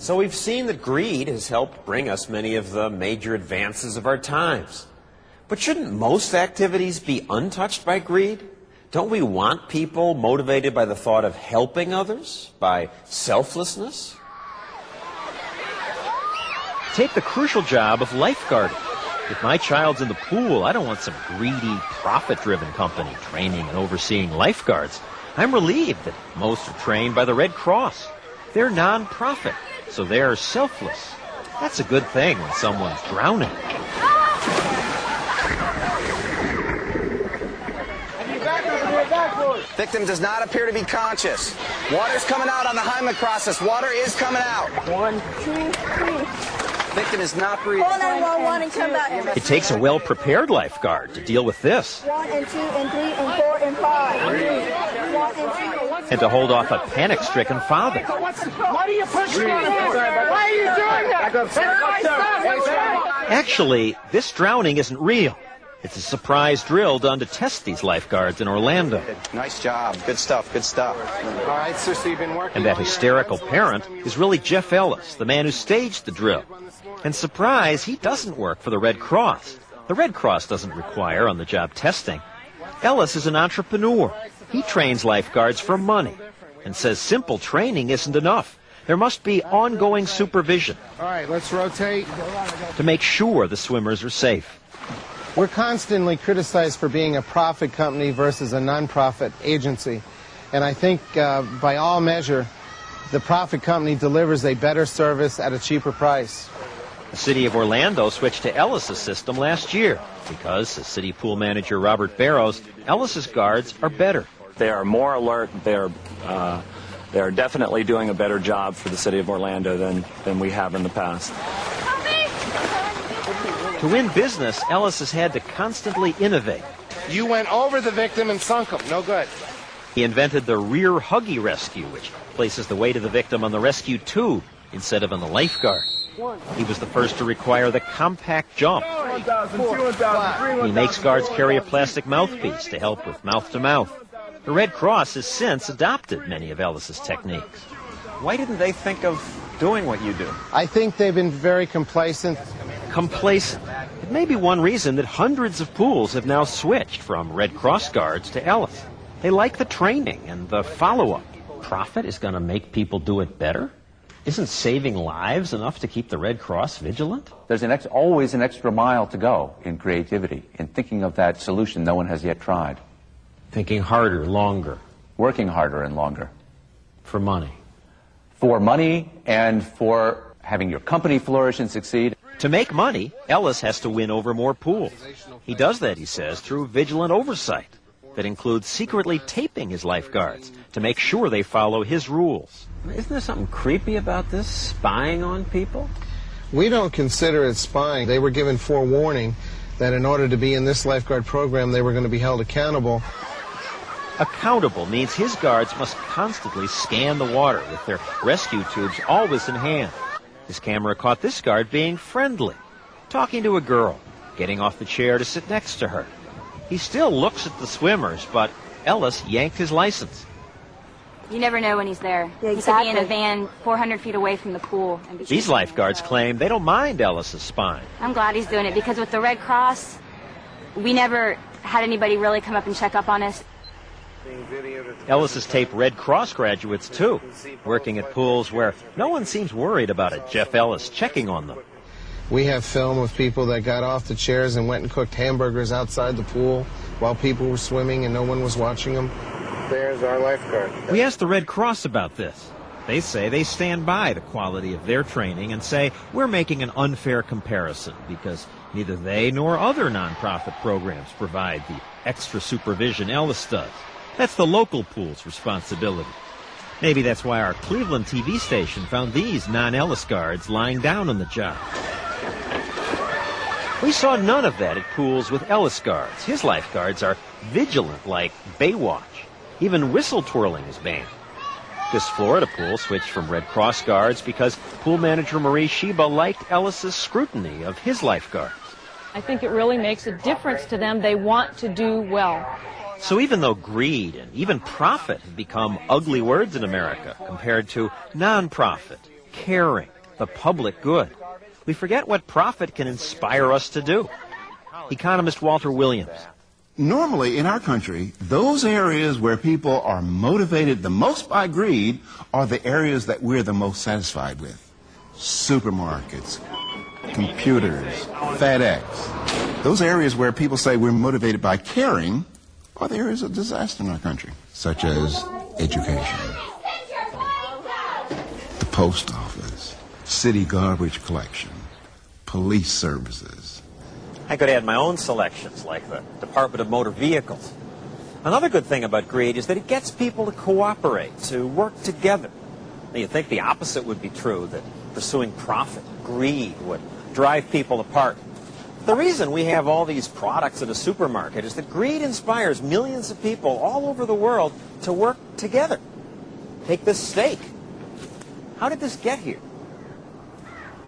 So we've seen that greed has helped bring us many of the major advances of our times. But shouldn't most activities be untouched by greed? Don't we want people motivated by the thought of helping others, by selflessness? Take the crucial job of lifeguarding. If my child's in the pool, I don't want some greedy, profit-driven company training and overseeing lifeguards. I'm relieved that most are trained by the Red Cross. They're non-profit, so they're selfless. That's a good thing when someone's drowning. Victim does not appear to be conscious. Water's coming out on the Heimlich process. Water is coming out. 1, 2, 3. Victim is not breathing. Call 911 and come back. It takes a well-prepared lifeguard to deal with this. 1 and 2 and 3 and 4 and 5. 1 and 2. And to hold off a panic-stricken father. Why do you push me? Why are you doing that? Actually, this drowning isn't real. It's a surprise drill done to test these lifeguards in Orlando. Nice job. Good stuff. Good stuff. All right, sir, so you've been working. And that hysterical parent is really Jeff Ellis, the man who staged the drill. And surprise, he doesn't work for the Red Cross. The Red Cross doesn't require on-the-job testing. Ellis is an entrepreneur. He trains lifeguards for money and says simple training isn't enough. There must be ongoing supervision. All right, let's rotate. To make sure the swimmers are safe. We're constantly criticized for being a profit company versus a non-profit agency. And I think by all measure, the profit company delivers a better service at a cheaper price. The city of Orlando switched to Ellis's system last year because, as city pool manager Robert Barrows, Ellis's guards are better. They are more alert. They are definitely doing a better job for the city of Orlando than we have in the past. To win business, Ellis has had to constantly innovate. You went over the victim and sunk him. No good. He invented the rear huggy rescue, which places the weight of the victim on the rescue tube instead of on the lifeguard. He was the first to require the compact jump. He makes guards carry a plastic mouthpiece to help with mouth-to-mouth. The Red Cross has since adopted many of Ellis's techniques. Why didn't they think of doing what you do? I think they've been very complacent. Complacent. It may be one reason that hundreds of pools have now switched from Red Cross guards to Ellis. They like the training and the follow-up. Profit is going to make people do it better? Isn't saving lives enough to keep the Red Cross vigilant? There's always an extra mile to go in creativity, in thinking of that solution no one has yet tried. Thinking harder, longer. Working harder and longer. For money. For money and for having your company flourish and succeed. To make money, Ellis has to win over more pools. He does that, he says, through vigilant oversight that includes secretly taping his lifeguards to make sure they follow his rules. Isn't there something creepy about this, spying on people? We don't consider it spying. They were given forewarning that in order to be in this lifeguard program, they were going to be held accountable. Accountable means his guards must constantly scan the water with their rescue tubes always in hand. His camera caught this guard being friendly, talking to a girl, getting off the chair to sit next to her. He still looks at the swimmers, but Ellis yanked his license. You never know when he's there. Yeah, exactly. He could be in a van 400 feet away from the pool. These lifeguards claim they don't mind Ellis's spying. I'm glad he's doing it because with the Red Cross, we never had anybody really come up and check up on us. Ellis has taped Red Cross graduates, too, working at pools where no one seems worried about a Jeff Ellis checking on them. We have film of people that got off the chairs and went and cooked hamburgers outside the pool while people were swimming and no one was watching them. There's our lifeguard. We asked the Red Cross about this. They say they stand by the quality of their training and say we're making an unfair comparison because neither they nor other nonprofit programs provide the extra supervision Ellis does. That's the local pool's responsibility. Maybe that's why our Cleveland TV station found these non-Ellis guards lying down on the job. We saw none of that at pools with Ellis guards. His lifeguards are vigilant like Baywatch. Even whistle twirling is banned. This Florida pool switched from Red Cross guards because pool manager Marie Sheba liked Ellis's scrutiny of his lifeguards. I think it really makes a difference to them. They want to do well. So even though greed and even profit have become ugly words in America compared to non-profit, caring, the public good. We forget what profit can inspire us to do. Economist Walter Williams. Normally, in our country, those areas where people are motivated the most by greed are the areas that we're the most satisfied with. Supermarkets, computers, FedEx. Those areas where people say we're motivated by caring are the areas of disaster in our country, such as education, the post office, city garbage collection, police services. I could add my own selections, like the Department of Motor Vehicles. Another good thing about greed is that it gets people to cooperate, to work together. Now, you'd think the opposite would be true, that pursuing profit, greed, would drive people apart. The reason we have all these products at a supermarket is that greed inspires millions of people all over the world to work together. Take this steak. How did this get here?